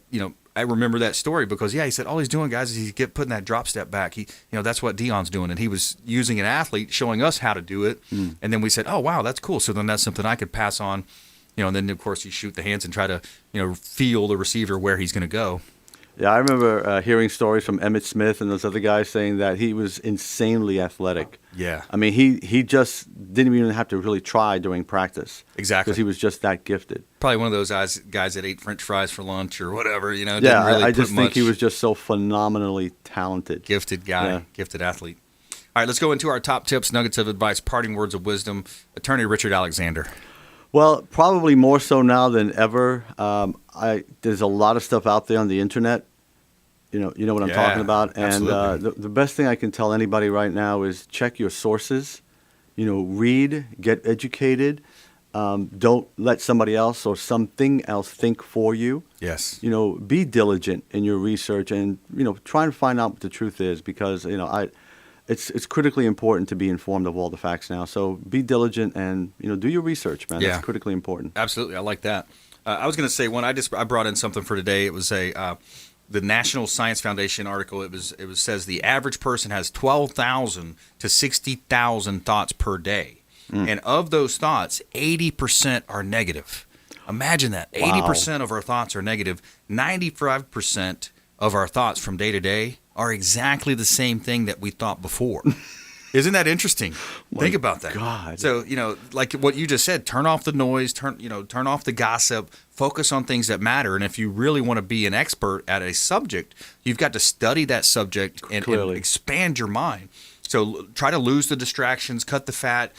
I remember that story because he said all he's doing, guys, is he's putting that drop step back. That's what Deion's doing, and he was using an athlete showing us how to do it. And then we said, oh wow, that's cool. So then that's something I could pass on, and then of course you shoot the hands and try to feel the receiver where he's going to go. Yeah, I remember hearing stories from Emmitt Smith and those other guys saying that he was insanely athletic. Yeah. I mean, he just didn't even have to really try during practice. Exactly. Because he was just that gifted. Probably one of those guys that ate French fries for lunch or whatever, Yeah, didn't really I just put think much. he was just so phenomenally talented. Gifted guy, gifted athlete. All right, let's go into our top tips, nuggets of advice, parting words of wisdom. Attorney Richard Alexander. Well, probably more so now than ever. There's a lot of stuff out there on the internet. You know what I'm talking about. And the best thing I can tell anybody right now is check your sources. Read, get educated. Don't let somebody else or something else think for you. Yes. Be diligent in your research and try and find out what the truth is, because it's critically important to be informed of all the facts now. So be diligent and do your research, man. That's critically important. Absolutely, I like that. I was going to say I brought in something for today. It was the National Science Foundation article. It says the average person has 12,000 to 60,000 thoughts per day, and of those thoughts, 80% are negative. Imagine that. Wow. 80% of our thoughts are negative. 95% of our thoughts from day to day are exactly the same thing that we thought before. Isn't that interesting? Think about that. God. So, like what you just said, turn off the noise, turn off the gossip, focus on things that matter. And if you really want to be an expert at a subject, you've got to study that subject and expand your mind. So try to lose the distractions, cut the fat,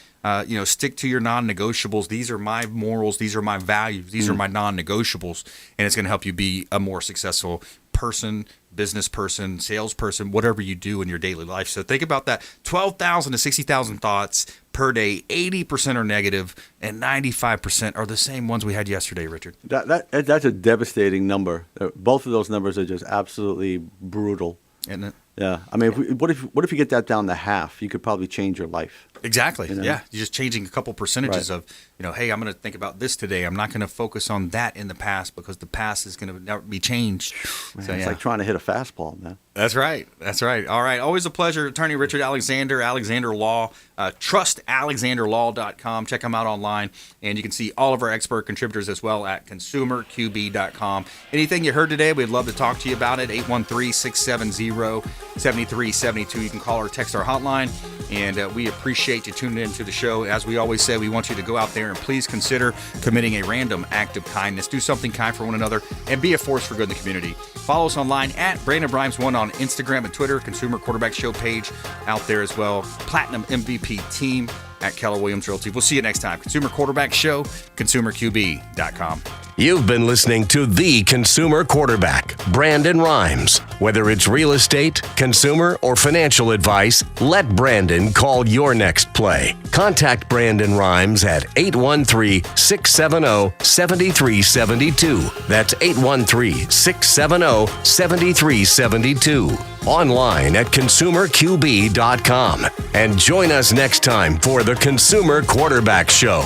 stick to your non-negotiables. These are my morals. These are my values. These are my non-negotiables. And it's going to help you be a more successful person, business person, salesperson, whatever you do in your daily life. So think about that. 12,000 to 60,000 thoughts per day. 80% are negative, and 95% are the same ones we had yesterday, Richard. That's a devastating number. Both of those numbers are just absolutely brutal. Isn't it? Yeah. I mean, what if you get that down to half? You could probably change your life. Exactly. Yeah. You're just changing a couple percentages of, hey, I'm going to think about this today. I'm not going to focus on that in the past because the past is going to never be changed. Man, it's like trying to hit a fastball, man. That's right. That's right. All right. Always a pleasure. Attorney Richard Alexander, Alexander Law, trustalexanderlaw.com. Check them out online. And you can see all of our expert contributors as well at consumerqb.com. Anything you heard today, we'd love to talk to you about it. 813-670-7372. You can call or text our hotline. And we appreciate you tuning in to the show. As we always say, we want you to go out there and please consider committing a random act of kindness. Do something kind for one another and be a force for good in the community. Follow us online at Brandon Rhymes1 on Instagram and Twitter. Consumer Quarterback Show page out there as well. Platinum MVP team at Keller Williams Realty. We'll see you next time. Consumer Quarterback Show, consumerqb.com. You've been listening to the Consumer Quarterback, Brandon Rhymes. Whether it's real estate, consumer, or financial advice, let Brandon call your next play. Contact Brandon Rhymes at 813-670-7372. That's 813-670-7372. Online at consumerqb.com. And join us next time for the Consumer Quarterback Show.